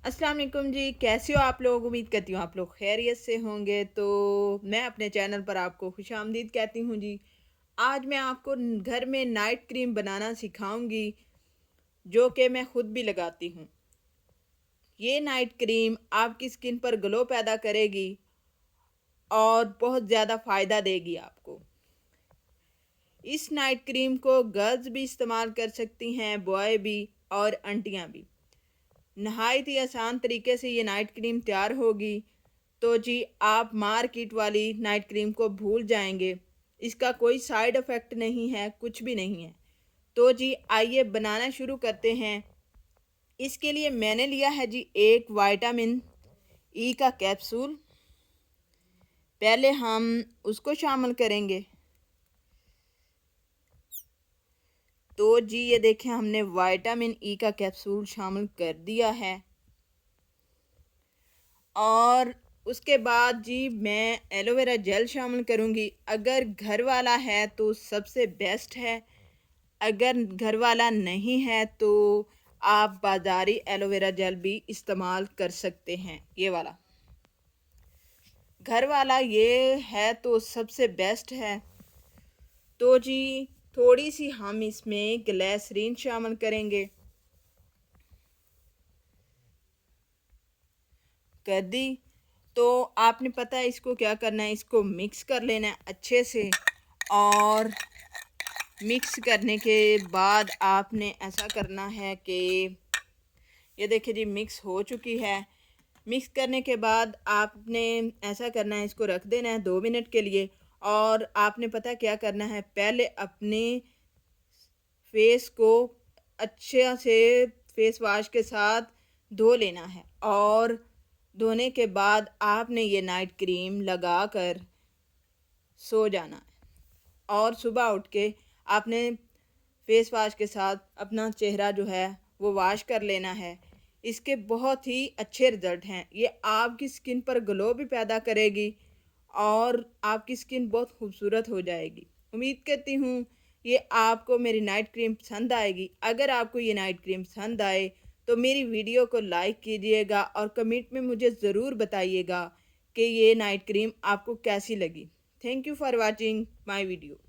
अस्सलाम वालेकुम जी, कैसे हो आप लोग? उम्मीद करती हूँ आप लोग खैरियत से होंगे। तो मैं अपने चैनल पर आपको खुशामदीद कहती हूँ जी। आज मैं आपको घर में नाइट क्रीम बनाना सिखाऊंगी, जो कि मैं खुद भी लगाती हूँ। ये नाइट क्रीम आपकी स्किन पर ग्लो पैदा करेगी और बहुत ज़्यादा फ़ायदा देगी आपको। इस नाइट क्रीम को गर्ल्स भी इस्तेमाल कर सकती हैं, बॉय भी और आंटियाँ भी। नहायत ही आसान तरीके से ये नाइट क्रीम तैयार होगी। तो जी आप मार्केट वाली नाइट क्रीम को भूल जाएंगे। इसका कोई साइड इफ़ेक्ट नहीं है, कुछ भी नहीं है। तो जी आइए बनाना शुरू करते हैं। इसके लिए मैंने लिया है जी एक विटामिन ई का कैप्सूल। पहले हम उसको शामिल करेंगे। तो जी ये देखें, हमने विटामिन ई का कैप्सूल शामिल कर दिया है। और उसके बाद जी मैं एलोवेरा जेल शामिल करूँगी। अगर घर वाला है तो सबसे बेस्ट है, अगर घर वाला नहीं है तो आप बाज़ारी एलोवेरा जेल भी इस्तेमाल कर सकते हैं। ये वाला घर वाला ये है तो सबसे बेस्ट है। तो जी थोड़ी सी हम इसमें ग्लिसरीन शामिल करेंगे। कर दी। तो आपने पता है इसको क्या करना है, इसको मिक्स कर लेना है अच्छे से। और मिक्स करने के बाद आपने ऐसा करना है कि ये देखिए जी मिक्स हो चुकी है। मिक्स करने के बाद आपने ऐसा करना है, इसको रख देना है 2 मिनट के लिए। और आपने पता क्या करना है, पहले अपने फेस को अच्छे से फेस वाश के साथ धो लेना है। और धोने के बाद आपने ये नाइट क्रीम लगा कर सो जाना है। और सुबह उठ के आपने फेस वाश के साथ अपना चेहरा जो है वो वॉश कर लेना है। इसके बहुत ही अच्छे रिज़ल्ट हैं। ये आपकी स्किन पर ग्लो भी पैदा करेगी और आपकी स्किन बहुत खूबसूरत हो जाएगी। उम्मीद करती हूँ ये आपको मेरी नाइट क्रीम पसंद आएगी। अगर आपको ये नाइट क्रीम पसंद आए तो मेरी वीडियो को लाइक कीजिएगा और कमेंट में मुझे ज़रूर बताइएगा कि ये नाइट क्रीम आपको कैसी लगी। Thank you for watching my video.